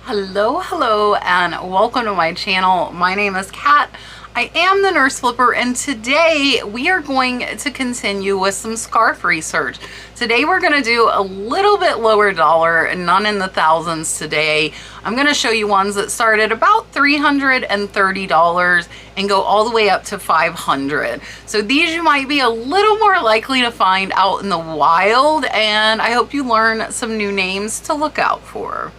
Hello, and welcome to my channel. My name is Kat. I am the Nurse Flipper, and today we are going to continue with some scarf research. Today we're going to do a little bit lower dollar, none in the thousands today. I'm going to show you ones that start at about $330 and go all the way up to $500. So these you might be a little more likely to find out in the wild, and I hope you learn some new names to look out for.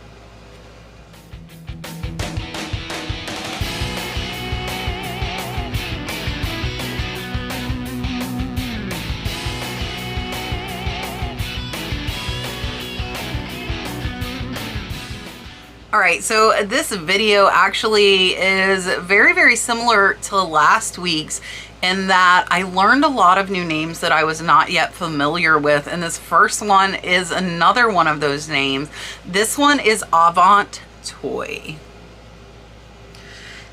All right, so this video actually is very similar to last week's in that I learned a lot of new names that I was not yet familiar with, and this first one is another one of those names. This one is Avanttoy.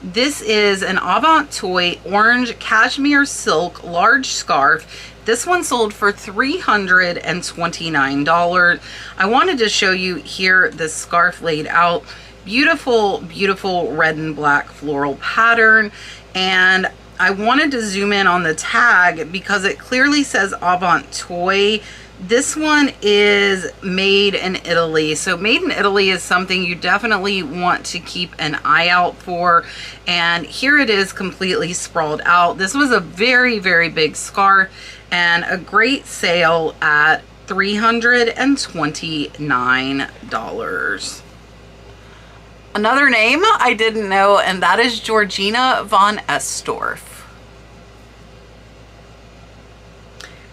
This is an Avanttoy orange cashmere silk large scarf. This one sold for $329. I wanted to show you here the scarf laid out. Beautiful red and black floral pattern. And I wanted to zoom in on the tag because it clearly says Avanttoy. This one is made in Italy. So made in Italy is something you definitely want to keep an eye out for. And here it is completely sprawled out. This was a very big scarf and a great sale at $329. Another name I didn't know, and that is Georgina Von Ettendorf.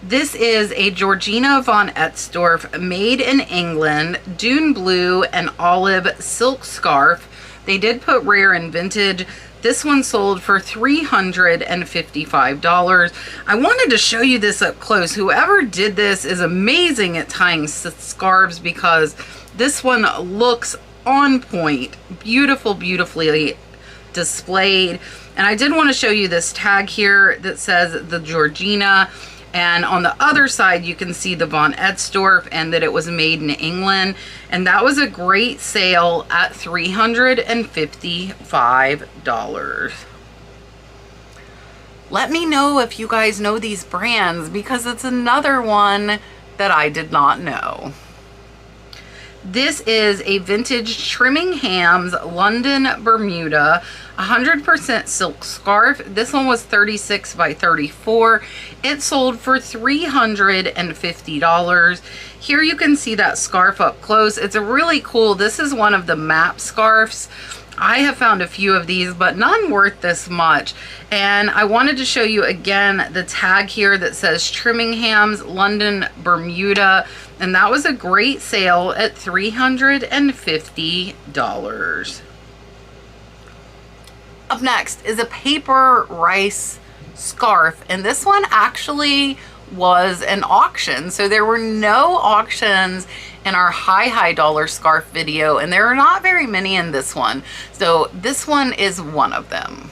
This is a Georgina Von Ettendorf made in England dune blue and olive silk scarf. They did put rare and vintage. This one sold for $355. I wanted to show you this up close. Whoever did this is amazing at tying scarves because this one looks on point. Beautifully displayed. And I did want to show you this tag here that says the Georgina. And on the other side, you can see the Von Ettendorf and that it was made in England. And that was a great sale at $355. Let me know if you guys know these brands because it's another one that I did not know. This is a vintage Trimminghams London Bermuda 100% silk scarf. This one was 36 by 34. It sold for $350. Here you can see that scarf up close. It's a really cool, this is one of the map scarves. I have found a few of these, but none worth this much. And I wanted to show you again the tag here that says Trimminghams London Bermuda. And that was a great sale at $350. Up next is a paper rice scarf. And this one actually was an auction. So there were no auctions in our high dollar scarf video, and there are not very many in this one. So this one is one of them.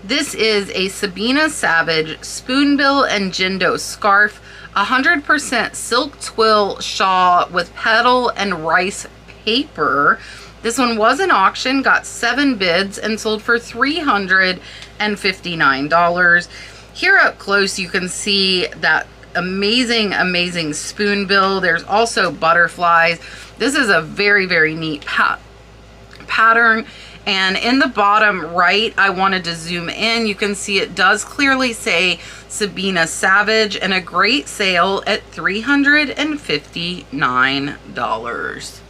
This is a Sabina Savage spoonbill and Jindo scarf, 100% silk twill shawl with petal and rice paper. This one was an auction, got 7 bids and sold for $359. Here up close you can see that amazing spoonbill. There's also butterflies. This is a very neat pattern. And in the bottom right, I wanted to zoom in. You can see it does clearly say Sabina Savage, and a great sale at $359.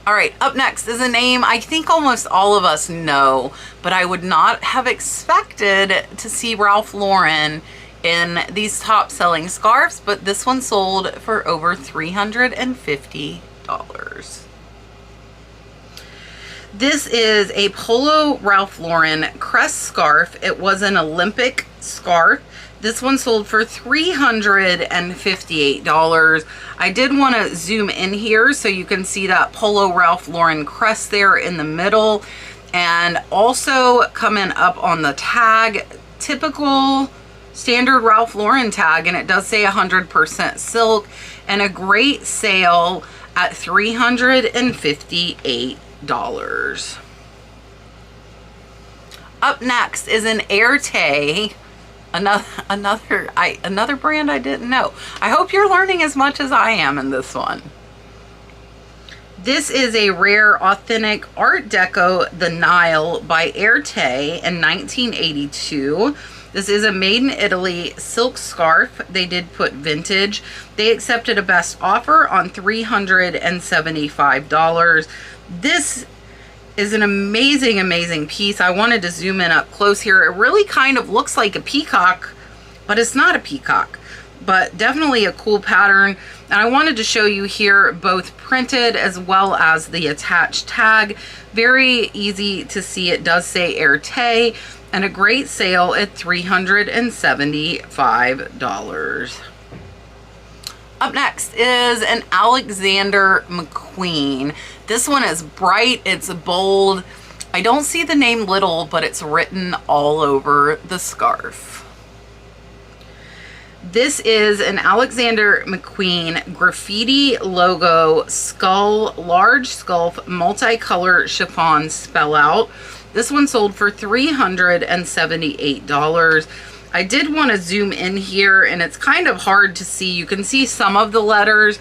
All right, up next is a name I think almost all of us know, but I would not have expected to see Ralph Lauren in these top selling scarves, but this one sold for over $350. This is a Polo Ralph Lauren crest scarf. It was an Olympic scarf. This one sold for $358. I did want to zoom in here so you can see that Polo Ralph Lauren crest there in the middle, and also coming up on the tag, typical standard Ralph Lauren tag, and it does say 100% silk, and a great sale at $358. Up next is an Airtay, another brand I didn't know. I hope you're learning as much as I am in this one. This is a rare authentic Art Deco The Nile by Airtay in 1982. This is a made in Italy silk scarf. They did put vintage. They accepted a best offer on $375. This is an amazing, amazing piece. I wanted to zoom in up close here. It really kind of looks like a peacock, but it's not a peacock, but definitely a cool pattern. And I wanted to show you here both printed as well as the attached tag. Very easy to see. It does say Airtay, and a great sale at $375. Up next is an Alexander McQueen. This one is bright, it's bold. I don't see the name Little, but it's written all over the scarf. This is an Alexander McQueen graffiti logo skull, large skull, multicolor chiffon spell out. This one sold for $378. I did want to zoom in here, and it's kind of hard to see. You can see some of the letters,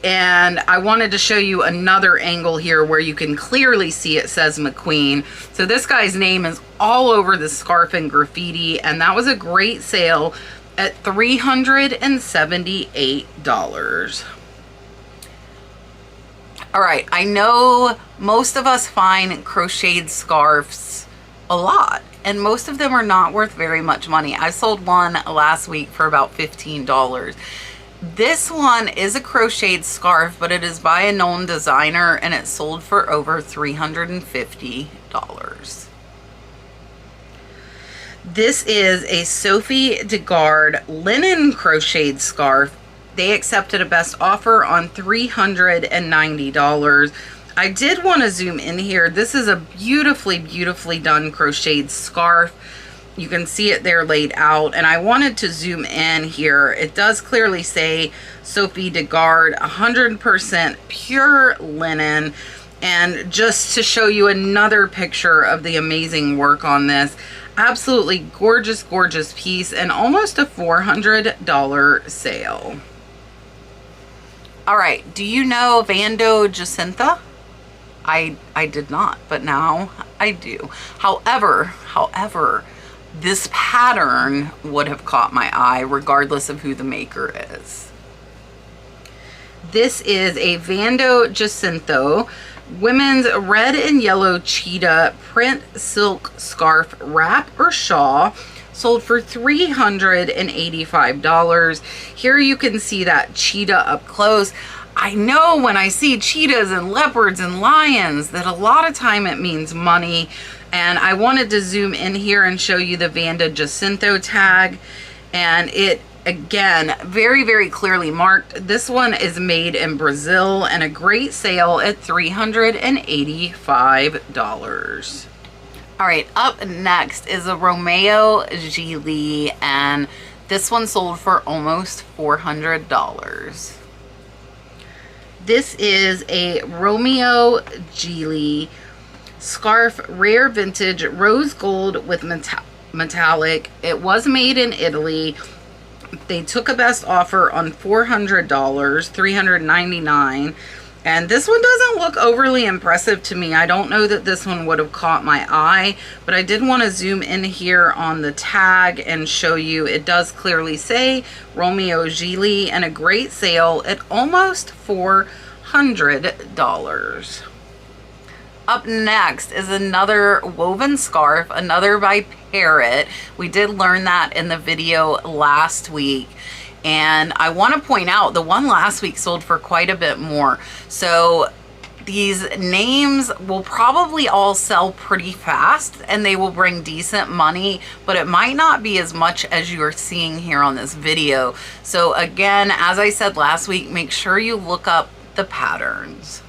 and I wanted to show you another angle here where you can clearly see it says McQueen. So this guy's name is all over the scarf in graffiti, and that was a great sale at $378. All right, I know most of us find crocheted scarves a lot, and most of them are not worth very much money. I sold one last week for about $15. This one is a crocheted scarf, but it is by a known designer, and it sold for over $350. This is a Sophie De Garde linen crocheted scarf. They accepted a best offer on $390. I did want to zoom in here. This is a beautifully, beautifully done crocheted scarf. You can see it there laid out, and I wanted to zoom in here. It does clearly say Sophie De Garde, 100% pure linen. And just to show you another picture of the amazing work on this, absolutely gorgeous, gorgeous piece, and almost a $400 sale. All right, do you know Vando Jacinto? I did not, but now I do. However, this pattern would have caught my eye regardless of who the maker is. This is a Vando Jacinto women's red and yellow cheetah print silk scarf wrap or shawl, sold for $385. Here you can see that cheetah up close. I know when I see cheetahs and leopards and lions that a lot of time it means money, and I wanted to zoom in here and show you the Vando Jacinto tag, and it again very, very clearly marked. This one is made in Brazil, and a great sale at $385. All right, up next is a Romeo Gili, and this one sold for almost $400. This is a Romeo Gili scarf, rare vintage rose gold with metallic. It was made in Italy. They took a best offer on $400, $399. And this one doesn't look overly impressive to me. I don't know that this one would have caught my eye, but I did want to zoom in here on the tag and show you it does clearly say Romeo Gili, and a great sale at almost $400. Up next is another woven scarf, another by Parrot. We did learn that in the video last week. And I want to point out the one last week sold for quite a bit more. So these names will probably all sell pretty fast, and they will bring decent money, but it might not be as much as you're seeing here on this video. So again, as I said last week, make sure you look up the patterns.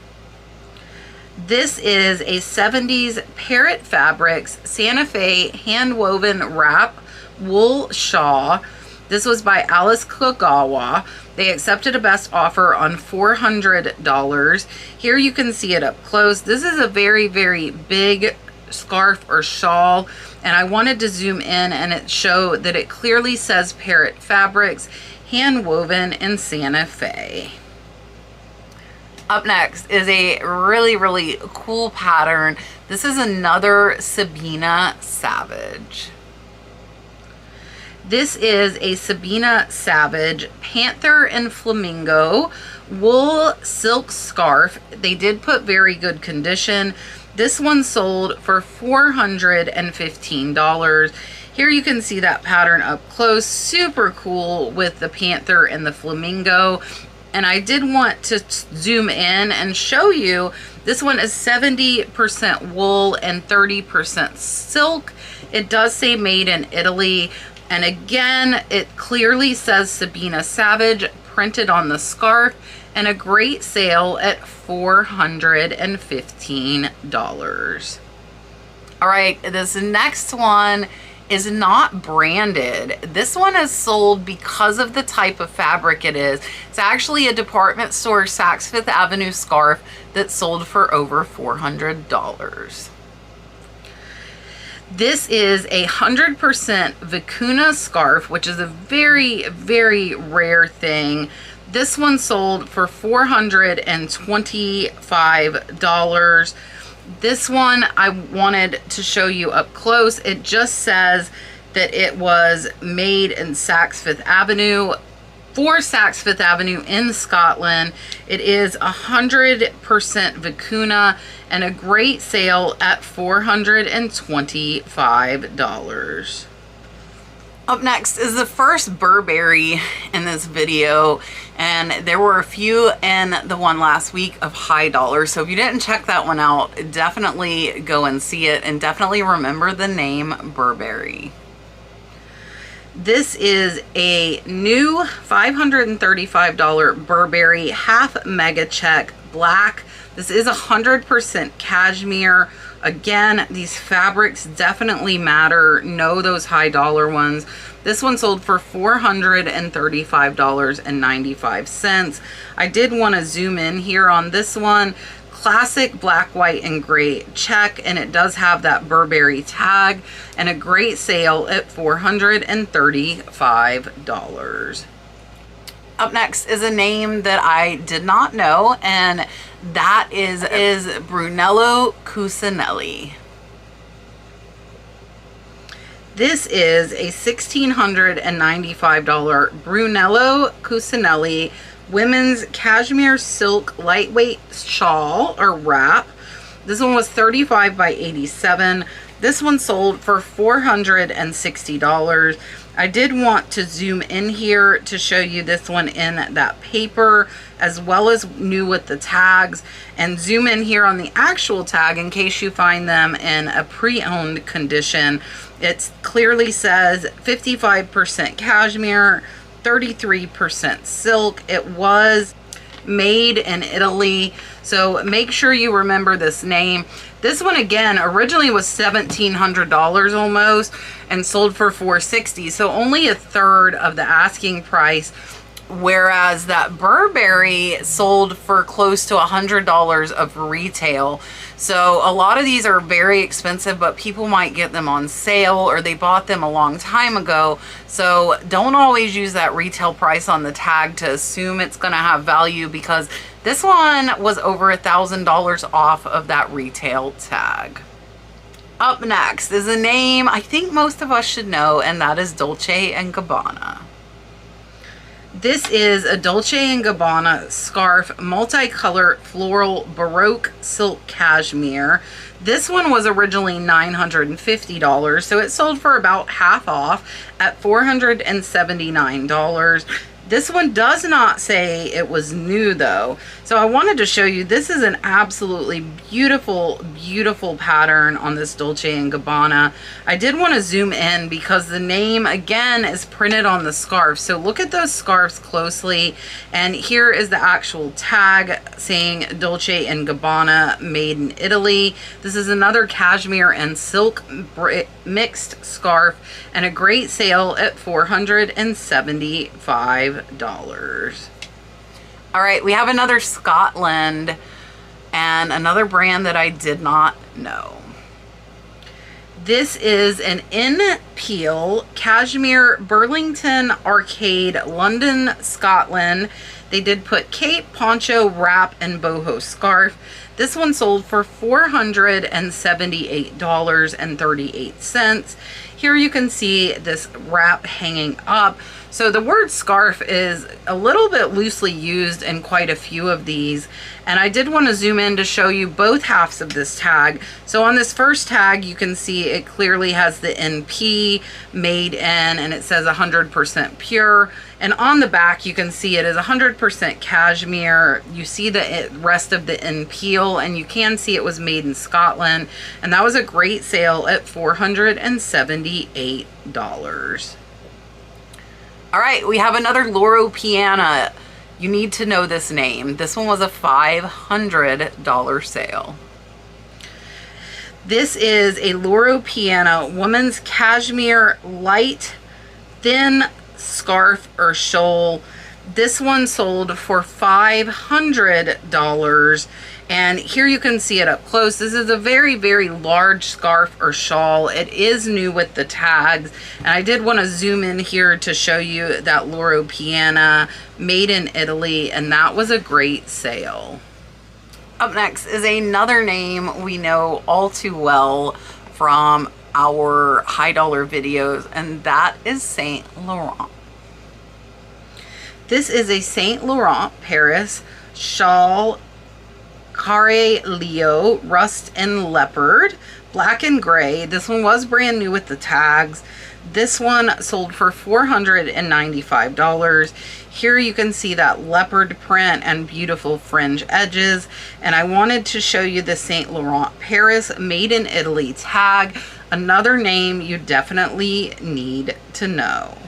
This is a 70s Parrot Fabrics Santa Fe hand woven wrap wool shawl. This was by Alice Kagawa. They accepted a best offer on $400. Here you can see it up close. This is a very, very big scarf or shawl, and I wanted to zoom in and it show that it clearly says Parrot Fabrics, hand woven in Santa Fe. Up next is a really, really cool pattern. This is another Sabina Savage. This is a Sabina Savage Panther and Flamingo wool silk scarf. They did put very good condition. This one sold for $415. Here you can see that pattern up close. Super cool with the panther and the flamingo. And I did want to zoom in and show you, this one is 70% wool and 30% silk. It does say made in Italy. And again, it clearly says Sabina Savage printed on the scarf, and a great sale at $415. All right, this next one is not branded. This one is sold because of the type of fabric it is. It's actually a department store Saks Fifth Avenue scarf that sold for over $400. This is a 100% vicuna scarf, which is a very, very rare thing. This one sold for $425. This one I wanted to show you up close. It just says that it was made in Saks Fifth Avenue for Saks Fifth Avenue in Scotland. It is 100% vicuna and a great sale at $425. Up next is the first Burberry in this video, and there were a few in the one last week of high dollar. So if you didn't check that one out, definitely go and see it, and definitely remember the name Burberry. This is a new $535 Burberry half mega check black. This is 100% cashmere. Again, these fabrics definitely matter. Know those high dollar ones. This one sold for $435.95. I did want to zoom in here on this one. Classic black, white, and gray check, and it does have that Burberry tag, and a great sale at $435. Up next is a name that I did not know, and that is Brunello Cucinelli. This is a $1,695 Brunello Cucinelli women's cashmere silk lightweight shawl or wrap. This one was 35 by 87. This one sold for $460. I did want to zoom in here to show you this one in that paper as well as new with the tags, and zoom in here on the actual tag in case you find them in a pre-owned condition. It clearly says 55% cashmere, 33% silk. It was made in Italy, so make sure you remember this name. This one again originally was $1,700 almost and sold for $460, so only a third of the asking price, whereas that Burberry sold for close to $100 of retail. So a lot of these are very expensive, but people might get them on sale or they bought them a long time ago. So don't always use that retail price on the tag to assume it's going to have value, because this one was over $1,000 off of that retail tag. Up next is a name I think most of us should know, and that is Dolce Gabbana. This is a Dolce & Gabbana scarf, multicolor floral Baroque silk cashmere. This one was originally $950, so it sold for about half off at $479. This one does not say it was new though. So I wanted to show you, this is an absolutely beautiful, beautiful pattern on this Dolce & Gabbana. I did want to zoom in because the name again is printed on the scarf. So look at those scarves closely. And here is the actual tag saying Dolce & Gabbana made in Italy. This is another cashmere and silk mixed scarf, and a great sale at $475. $95. All right, we have another Scotland and another brand that I did not know. This is an In Peel Cashmere Burlington Arcade, London, Scotland. They did put cape, poncho, wrap, and boho scarf. This one sold for $478.38. Here you can see this wrap hanging up. So the word scarf is a little bit loosely used in quite a few of these. And I did want to zoom in to show you both halves of this tag. So on this first tag, you can see it clearly has the NP made in, and it says 100% pure. And on the back, you can see it is 100% cashmere. You see the rest of the in peel, and you can see it was made in Scotland. And that was a great sale at $478. All right, we have another Loro Piano. You need to know this name. This one was a $500 sale. This is a Loro Piano woman's cashmere light thin scarf or shawl. This one sold for $500. And here you can see it up close. This is a very, very large scarf or shawl. It is new with the tags. And I did want to zoom in here to show you that Loro Piano made in Italy. And that was a great sale. Up next is another name we know all too well from our high dollar videos. And that is Saint Laurent. This is a Saint Laurent Paris shawl, Carré Leo, rust and leopard, black and gray. This one was brand new with the tags. This one sold for $495. Here you can see that leopard print and beautiful fringe edges. And I wanted to show you the Saint Laurent Paris made in Italy tag. Another name you definitely need to know.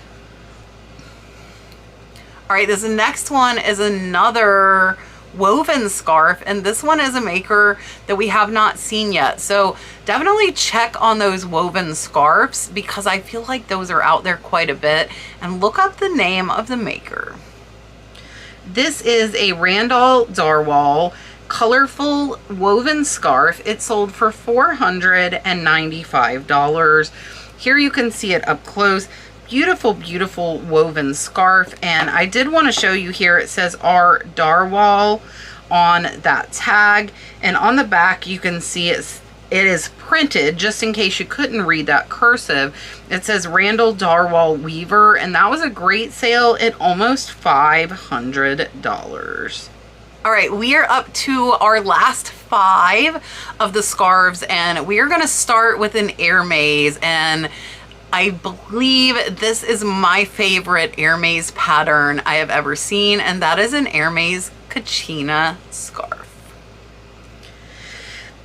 All right, this next one is another woven scarf, and this one is a maker that we have not seen yet. So definitely check on those woven scarves because I feel like those are out there quite a bit, and look up the name of the maker. This is a Randall Darwall colorful woven scarf. It sold for $495. Here you can see it up close. Beautiful, beautiful woven scarf. And I did want to show you here, it says R. Darwall on that tag. And on the back, you can see it is printed, just in case you couldn't read that cursive. It says Randall Darwall Weaver, and that was a great sale at almost $500. All right, we are up to our last 5 of the scarves, and we are going to start with an Hermes. And I believe this is my favorite Hermes pattern I have ever seen, and that is an Hermes Cucina scarf.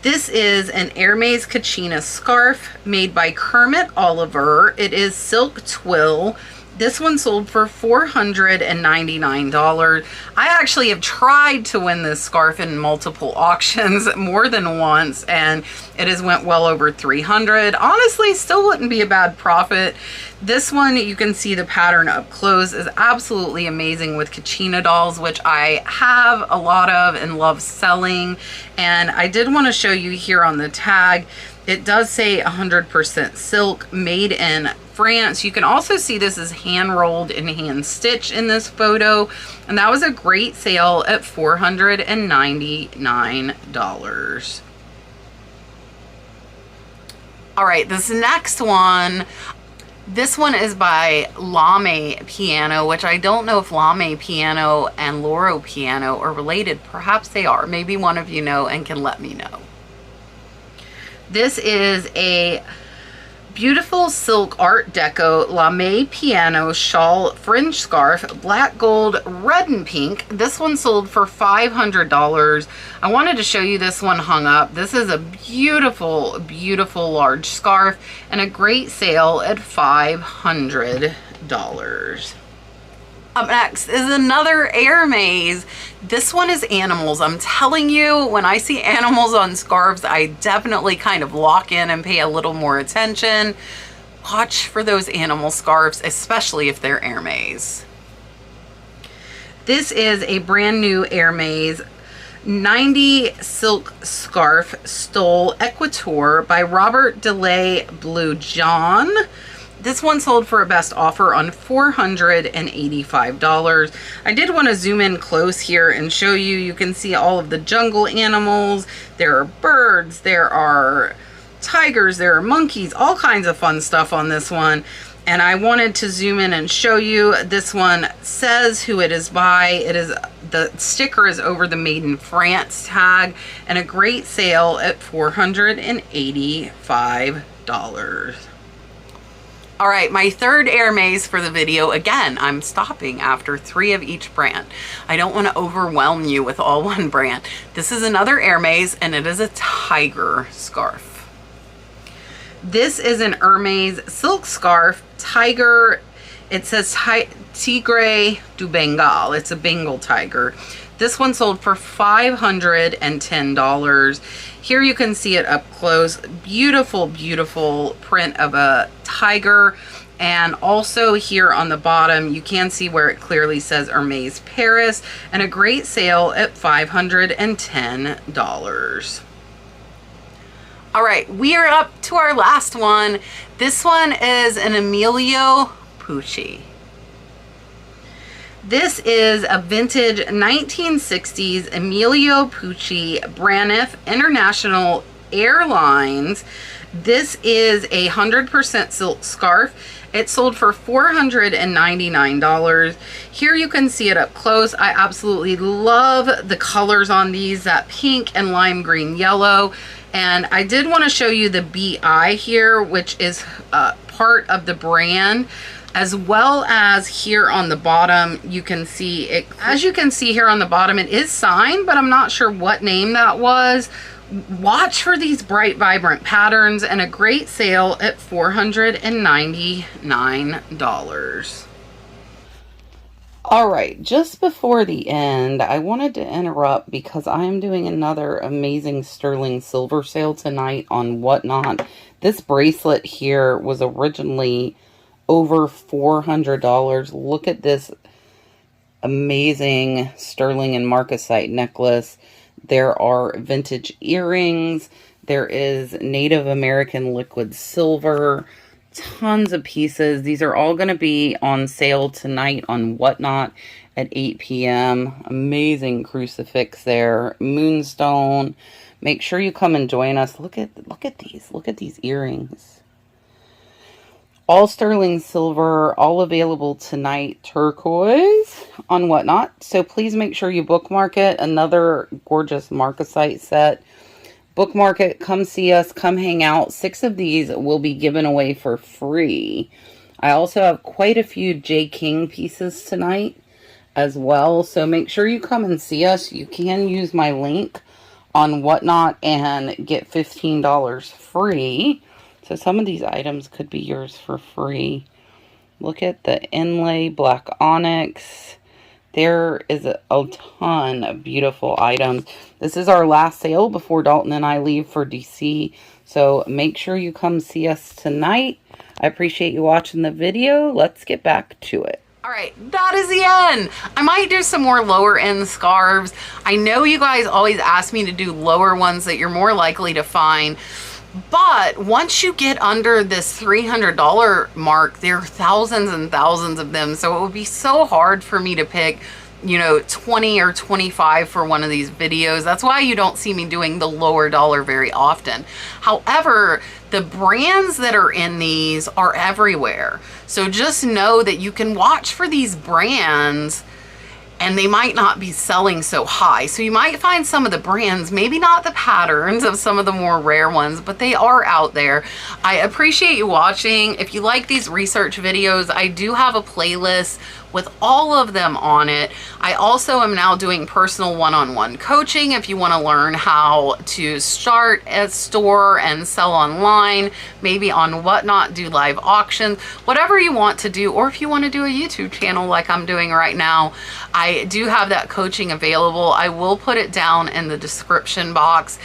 This is an Hermes Cucina scarf made by Kermit Oliver. It is silk twill. This one sold for $499. I actually have tried to win this scarf in multiple auctions more than once, and it has went well over $300. Honestly, still wouldn't be a bad profit. This one, you can see the pattern up close, is absolutely amazing with Cucina dolls, which I have a lot of and love selling. And I did want to show you here on the tag, it does say 100% silk, made in France. You can also see this is hand rolled and hand stitched in this photo, and that was a great sale at $499. All right, this next one, this one is by Lame Piano, which I don't know if Lame Piano and Loro Piano are related. Perhaps they are. Maybe one of you know and can let me know. This is a beautiful silk art deco Lame Piano shawl fringe scarf, black, gold, red, and pink. This one sold for $500. I wanted to show you this one hung up. This is a beautiful, beautiful large scarf and a great sale at $500. Up next is another Hermes. This one is animals. I'm telling you, when I see animals on scarves, I definitely kind of lock in and pay a little more attention. Watch for those animal scarves, especially if they're Hermes. This is a brand new Hermes 90 silk scarf stole Equator by Robert DeLay Blue John. This one sold for a best offer on $485. I did want to zoom in close here and show you. You can see all of the jungle animals. There are birds, there are tigers, there are monkeys, all kinds of fun stuff on this one. And I wanted to zoom in and show you. This one says who it is by. It is, the sticker is over the Made in France tag, and a great sale at $485. All right, my third Hermes for the video. Again, I'm stopping after 3 of each brand. I don't want to overwhelm you with all one brand. This is another Hermes, and it is a tiger scarf. This is an Hermes silk scarf, tiger. It says Tigre du Bengal. It's a Bengal tiger. This one sold for $510. Here you can see it up close. Beautiful, beautiful print of a tiger. And also here on the bottom, you can see where it clearly says Hermes Paris, and a great sale at $510. All right, we are up to our last one. This one is an Emilio Pucci. This is a vintage 1960s Emilio Pucci Braniff International Airlines. This is a 100% silk scarf. It sold for $499. Here you can see it up close. I absolutely love the colors on these, that pink and lime green yellow. And I did want to show you the BI here, which is part of the brand, as well as here on the bottom. You can see it, as you can see here on the bottom, it is signed, but I'm not sure what name that was. Watch for these bright, vibrant patterns, and a great sale at $499. All right, just before the end, I wanted to interrupt because I am doing another amazing sterling silver sale tonight on Whatnot. This bracelet here was originally over $400. Look at this amazing sterling and marcasite necklace. There are vintage earrings. There is Native American liquid silver. Tons of pieces. These are all going to be on sale tonight on Whatnot at 8 p.m. Amazing crucifix there. Moonstone. Make sure you come and join us. Look at these. Look at these earrings. All sterling silver, all available tonight, turquoise on Whatnot. So please make sure you bookmark it. Another gorgeous marcasite set. Bookmark it, come see us, come hang out. 6 of these will be given away for free. I also have quite a few J. King pieces tonight as well. So make sure you come and see us. You can use my link on Whatnot and get $15 free. So some of these items could be yours for free. Look at the inlay black onyx. There is a ton of beautiful items. This is our last sale before Dalton and I leave for DC. So make sure you come see us tonight. I appreciate you watching the video. Let's get back to it. All right, that is the end. I might do some more lower end scarves. I know you guys always ask me to do lower ones that you're more likely to find. But once you get under this $300 mark, there are thousands and thousands of them. So it would be so hard for me to pick, you know, 20 or 25 for one of these videos. That's why you don't see me doing the lower dollar very often. However, the brands that are in these are everywhere. So just know that you can watch for these brands, and they might not be selling so high. So you might find some of the brands, maybe not the patterns of some of the more rare ones, but they are out there. I appreciate you watching. If you like these research videos, I do have a playlist with all of them on it. I also am now doing personal one-on-one coaching if you want to learn how to start a store and sell online, maybe on Whatnot, do live auctions, whatever you want to do, or if you want to do a YouTube channel like I'm doing right now. I do have that coaching available. I will put it down in the description box.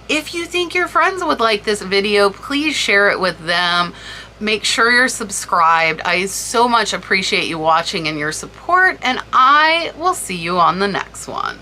If you think your friends would like this video, please share it with them. Make sure you're subscribed. I so much appreciate you watching and your support, and I will see you on the next one.